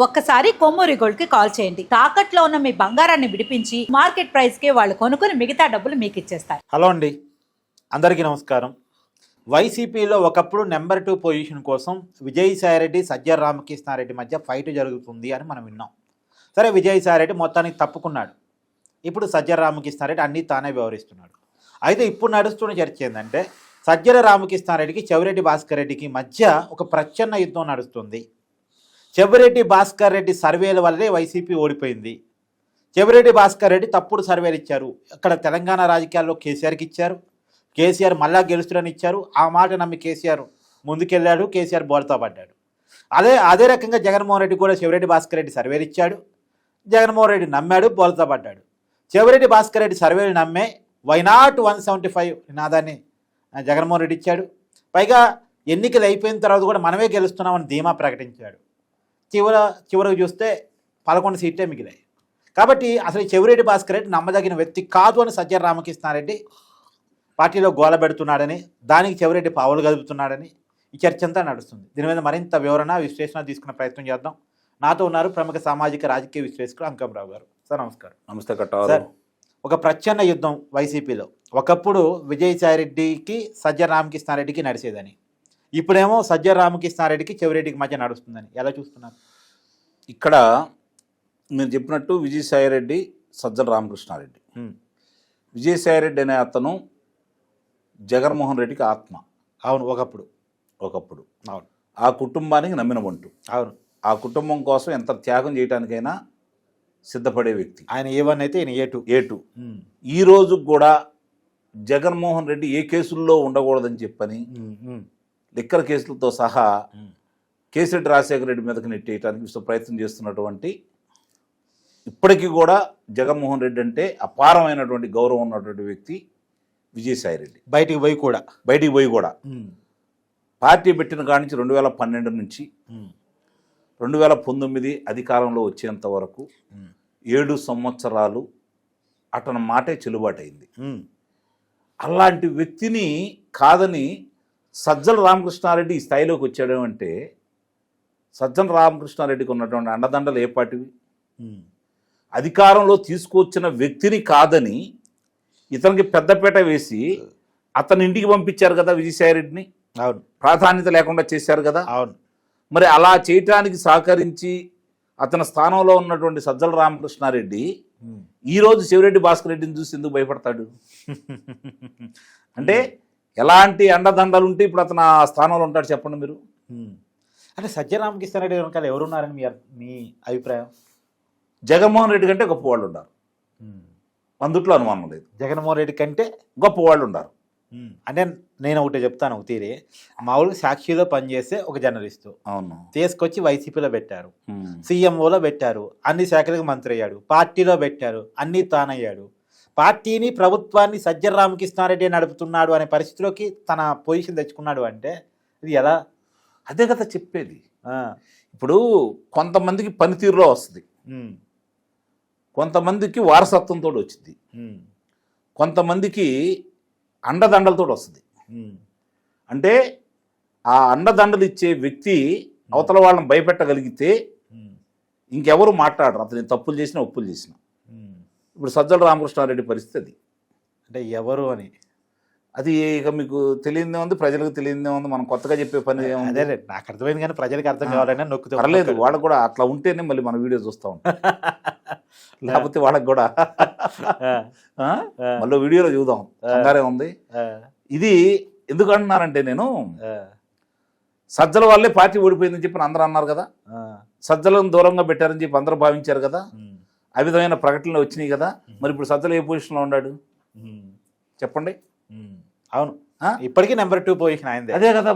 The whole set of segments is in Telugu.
ఒక్కసారి కొమ్మూరి గోల్డ్ కి కాల్ చేయండి. తాకట్లో ఉన్న మీ బంగారాన్ని విడిపించి మార్కెట్ ప్రైస్ కి వాళ్ళు కొనుక్కుని మిగతా డబ్బులు మీకు ఇచ్చేస్తారు. హలో అండి, అందరికీ నమస్కారం. వైసీపీలో ఒకప్పుడు నెంబర్ 2 పొజిషన్ కోసం విజయసాయిరెడ్డి సజ్జల రామకృష్ణారెడ్డి మధ్య ఫైట్ జరుగుతుంది అని మనం విన్నాం. సరే, విజయసాయిరెడ్డి మొత్తానికి తప్పుకున్నాడు. ఇప్పుడు సజ్జల రామకృష్ణారెడ్డి అన్నీ తానే వ్యవహరిస్తున్నాడు. అయితే ఇప్పుడు నడుస్తున్న చర్చ ఏంటంటే సజ్జల రామకృష్ణారెడ్డికి చెవిరెడ్డి భాస్కర్ రెడ్డికి మధ్య ఒక ప్రచ్ఛన్న యుద్ధం నడుస్తుంది. చెవిరెడ్డి భాస్కర్ రెడ్డి సర్వేల వల్లే వైసీపీ ఓడిపోయింది. చెవిరెడ్డి భాస్కర్ రెడ్డి తప్పుడు సర్వేలు ఇచ్చారు. అక్కడ తెలంగాణ రాజకీయాల్లో కేసీఆర్కి ఇచ్చారు. కేసీఆర్ మళ్ళా గెలుస్తారని ఇచ్చారు. ఆ మాట నమ్మి కేసీఆర్ ముందుకెళ్ళాడు. కేసీఆర్ బోల్తా పడ్డాడు. అదే రకంగా జగన్మోహన్ రెడ్డి కూడా చెవిరెడ్డి భాస్కర్ రెడ్డి సర్వేలు ఇచ్చాడు. జగన్మోహన్ రెడ్డి నమ్మాడు, బోల్తా పడ్డాడు. చెవిరెడ్డి భాస్కర్ రెడ్డి సర్వేలు నమ్మే వైనాట్ 175 నినాదాన్ని జగన్మోహన్ రెడ్డి ఇచ్చాడు. పైగా ఎన్నికలు అయిపోయిన తర్వాత కూడా మనమే గెలుస్తున్నామని ధీమా ప్రకటించాడు. చివరకు చూస్తే 11 సీట్లే మిగిలాయి. కాబట్టి అసలు చెవిరెడ్డి భాస్కర్ రెడ్డి నమ్మదగిన వ్యక్తి కాదు అని సజ్జల రామకృష్ణారెడ్డి పార్టీలో గోల పెడుతున్నాడని, దానికి చెవిరెడ్డి పావులు కదుపుతున్నాడని ఈ చర్చ అంతా నడుస్తుంది. దీని మీద మరింత వివరణ విశ్లేషణ తీసుకునే ప్రయత్నం చేద్దాం. నాతో ఉన్నారు ప్రముఖ సామాజిక రాజకీయ విశ్లేషకుడు అంకంరావు గారు. సార్ నమస్కారం. నమస్తే కట్ట సార్, ఒక ప్రచ్ఛన్న యుద్ధం వైసీపీలో ఒకప్పుడు విజయసాయిరెడ్డికి సజ్జల రామకృష్ణారెడ్డికి నడిచేదని, ఇప్పుడేమో సజ్జల రామకృష్ణారెడ్డికి చెవిరెడ్డికి మధ్య నడుస్తుందని ఎలా చూస్తున్నారు? ఇక్కడ మీరు చెప్పినట్టు విజయసాయిరెడ్డి సజ్జల రామకృష్ణారెడ్డి. విజయసాయిరెడ్డి అనే అతను జగన్మోహన్ రెడ్డికి ఆత్మ. అవును, ఒకప్పుడు అవును. ఆ కుటుంబానికి నమ్మిన వంటు. అవును. ఆ కుటుంబం కోసం ఎంత త్యాగం చేయడానికైనా సిద్ధపడే వ్యక్తి. ఆయన A1 అయితే ఈయన A2. ఈ రోజు కూడా జగన్మోహన్ రెడ్డి ఏ కేసుల్లో ఉండకూడదని చెప్పని లిక్కర్ కేసులతో సహా కేసిరెడ్డి రాజశేఖర రెడ్డి మీదకి నెట్టేయడానికి ప్రయత్నం చేస్తున్నటువంటి, ఇప్పటికీ కూడా జగన్మోహన్ రెడ్డి అంటే అపారమైనటువంటి గౌరవం ఉన్నటువంటి వ్యక్తి విజయసాయిరెడ్డి. బయటికి పోయి కూడా పార్టీ పెట్టిన కాడి నుంచి 2012 నుంచి 2019 అధికారంలో వచ్చేంత వరకు 7 సంవత్సరాలు అతని మాటే చెల్లుబాటైంది. అలాంటి వ్యక్తిని కాదని సజ్జల రామకృష్ణారెడ్డి ఈ స్థాయిలోకి వచ్చాడేమంటే సజ్జల రామకృష్ణారెడ్డికి ఉన్నటువంటి అండదండలు ఏ పాటివి? అధికారంలో తీసుకొచ్చిన వ్యక్తిని కాదని ఇతనికి పెద్దపీట వేసి అతని ఇంటికి పంపించారు కదా విజయసాయిరెడ్డిని. అవును. ప్రాధాన్యత లేకుండా చేశారు కదా. అవును. మరి అలా చేయటానికి సహకరించి అతని స్థానంలో ఉన్నటువంటి సజ్జల రామకృష్ణారెడ్డి ఈరోజు చెవిరెడ్డి భాస్కర్ రెడ్డిని చూసి ఎందుకు భయపడతాడు? అంటే ఎలాంటి అండదండలు ఉంటే ఇప్పుడు అతను ఆ స్థానంలో ఉంటాడు చెప్పండి మీరు. అంటే సజ్జల రామకృష్ణారెడ్డి వెనకాల ఎవరున్నారని మీ అభిప్రాయం? జగన్మోహన్ రెడ్డి కంటే గొప్పవాళ్ళు ఉన్నారు, అందుట్లో అనుమానం లేదు. జగన్మోహన్ రెడ్డి కంటే గొప్పవాళ్ళు ఉన్నారు. అంటే నేను ఒకటి చెప్తాను. ఒక తీరే మామూలుగా సాక్షిలో పనిచేసే ఒక జర్నలిస్టు అవును తీసుకొచ్చి వైసీపీలో పెట్టారు, సీఎంఓలో పెట్టారు, అన్ని శాఖలకు మంత్రి అయ్యాడు, పార్టీలో పెట్టారు, అన్నీ తానయ్యాడు. పార్టీని ప్రభుత్వాన్ని సజ్జల రామకృష్ణారెడ్డి నడుపుతున్నాడు అనే పరిస్థితిలోకి తన పొజిషన్ తెచ్చుకున్నాడు అంటే ఇది ఎలా? అదే కదా చెప్పేది. ఇప్పుడు కొంతమందికి పనితీరులో వస్తుంది, కొంతమందికి వారసత్వంతో వచ్చింది, కొంతమందికి అండదండలతో వస్తుంది. అంటే ఆ అండదండలు ఇచ్చే వ్యక్తి అవతల వాళ్ళని భయపెట్టగలిగితే ఇంకెవరు మాట్లాడరు, అతని తప్పులు చేసినా ఒప్పులు చేసినా. ఇప్పుడు సజ్జల రామకృష్ణారెడ్డి పరిస్థితి అంటే ఎవరు అని అది ఇక మీకు తెలియదే ఉంది, ప్రజలకు తెలియదే ఉంది. మనం కొత్తగా చెప్పే పని అదే నాకు అర్థమైంది, కానీ ప్రజలకు అర్థం కావాలని నొక్కుతాం. పర్లేదు, వాళ్ళకు కూడా అట్లా ఉంటేనే మళ్ళీ మన వీడియో చూస్తూ ఉంటాం. లేకపోతే వాళ్ళకి కూడా మళ్ళీ వీడియోలో చూద్దాం, కంగారే ఉంది. ఇది ఎందుకు అంటున్నానంటే, నేను సజ్జల వాళ్ళే పార్టీ ఓడిపోయిందని చెప్పి అందరూ అన్నారు కదా, సజ్జలను దూరంగా పెట్టారని చెప్పి అందరూ భావించారు కదా, ఆ విధమైన ప్రకటనలు వచ్చినాయి కదా. మరి ఇప్పుడు సజ్జల ఏ పొజిషన్లో ఉన్నాడు చెప్పండి? అవును, ఇప్పటికీ నెంబర్ 2 పొజిషన్ అయింది. అదే కదా.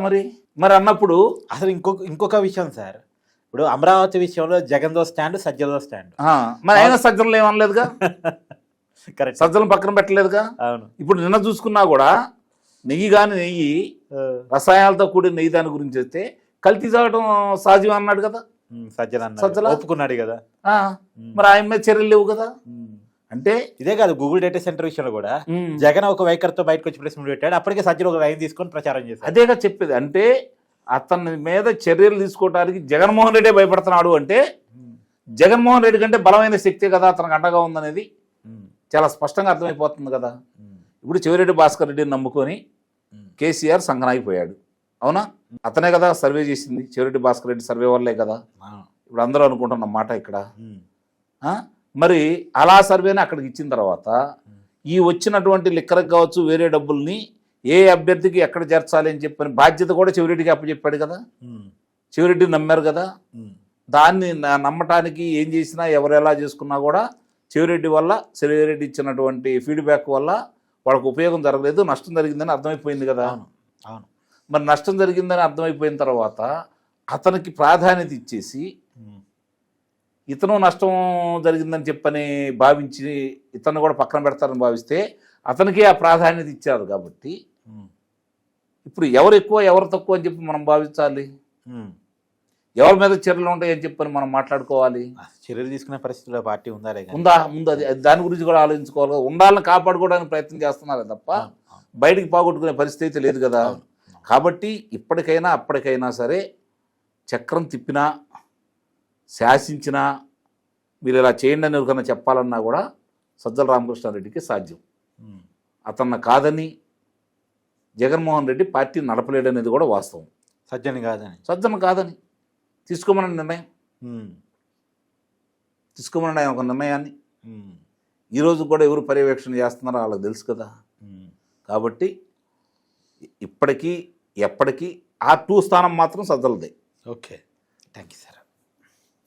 మరి అన్నప్పుడు అసలు ఇంకొక విషయం సార్, ఇప్పుడు అమరావతి విషయంలో జగన్దో స్టాండ్, సజ్జలదో స్టాండ్. మరి ఆయన సజ్జలు ఏమనలేదుగా, కరెక్ట్, సజ్జలను పక్కన పెట్టలేదుగా. అవును. ఇప్పుడు నిన్న చూసుకున్నా కూడా నెయ్యి రసాయనాలతో కూడిన నెయ్యి దాని గురించి వస్తే కల్తీ తాగడం సహజం అన్నాడు కదా సజ్జల, ఒప్పుకున్నాడు కదా. మరి ఆయన మీద చర్యలు లేవు కదా. అంటే ఇదే కాదు, గూగుల్ డేటా సెంటర్ విషయంలో కూడా జగన్ ఒక వైఖరితో బయటకు వచ్చి ప్రెస్ మీట్ పెట్టాడు, అప్పటికే సజ్జలు ఒక లైన్ తీసుకొని ప్రచారం చేశారు. అదేగా చెప్పేది. అంటే అతని మీద చర్యలు తీసుకోవడానికి జగన్మోహన్ రెడ్డి భయపడుతున్నాడు అంటే జగన్మోహన్ రెడ్డి కంటే బలమైన శక్తి కదా అతనికి అండగా ఉందనేది చాలా స్పష్టంగా అర్థమైపోతుంది కదా. ఇప్పుడు చెవిరెడ్డి భాస్కర్ రెడ్డిని నమ్ముకొని కేసీఆర్ సంఘనాగిపోయాడు. అవునా? అతనే కదా సర్వే చేసింది, చెవిరెడ్డి భాస్కర్ రెడ్డి సర్వే వల్లే కదా ఇప్పుడు అందరూ అనుకుంటున్న మాట ఇక్కడ. మరి అలా సర్వేని అక్కడికి ఇచ్చిన తర్వాత ఈ వచ్చినటువంటి లిక్కరకు కావచ్చు వేరే డబ్బుల్ని ఏ అభ్యర్థికి ఎక్కడ చేర్చాలి అని చెప్పని బాధ్యత కూడా చెవిరెడ్డికి అప్పచెప్పాడు కదా. చెవిరెడ్డి నమ్మారు కదా. దాన్ని నమ్మటానికి ఏం చేసినా ఎవరు ఎలా చేసుకున్నా కూడా చెవిరెడ్డి వల్ల చెవిరెడ్డి ఇచ్చినటువంటి ఫీడ్బ్యాక్ వల్ల వాళ్ళకు ఉపయోగం జరగలేదు, నష్టం జరిగిందని అర్థమైపోయింది కదా. మరి నష్టం జరిగిందని అర్థమైపోయిన తర్వాత అతనికి ప్రాధాన్యత ఇచ్చేసి ఇతను నష్టం జరిగిందని చెప్పని భావించి ఇతను కూడా పక్కన పెడతారని భావిస్తే అతనికే ఆ ప్రాధాన్యత ఇచ్చారు. కాబట్టి ఇప్పుడు ఎవరు ఎక్కువ ఎవరు తక్కువ అని చెప్పి మనం భావించాలి, ఎవరి మీద చర్యలు ఉంటాయని చెప్పని మనం మాట్లాడుకోవాలి. చర్యలు తీసుకునే పరిస్థితిలో పార్టీ ఉందా ముందు అది దాని గురించి కూడా ఆలోచించుకోవాలి. ఉండాలని కాపాడుకోవడానికి ప్రయత్నం చేస్తున్నారే తప్ప బయటికి పోగొట్టుకునే పరిస్థితి అయితే లేదు కదా. కాబట్టి ఇప్పటికైనా అప్పటికైనా సరే చక్రం తిప్పినా శాసించినా మీరు ఇలా చేయండి అని ఎవరికైనా చెప్పాలన్నా కూడా సజ్జల రామకృష్ణారెడ్డికి సాధ్యం. అతన్ని కాదని జగన్మోహన్ రెడ్డి పార్టీ నడపలేడు అనేది కూడా వాస్తవం. సజ్జన కాదని తీసుకోమని నిర్ణయం తీసుకోమని ఆయన ఒక నిర్ణయాన్ని ఈరోజు కూడా ఎవరు పర్యవేక్షణ చేస్తున్నారో వాళ్ళకి తెలుసు కదా. కాబట్టి ఇప్పటికీ ఎప్పటికీ ఆ 2 స్థానం మాత్రం సజ్జలదే. Okay, thank you sir.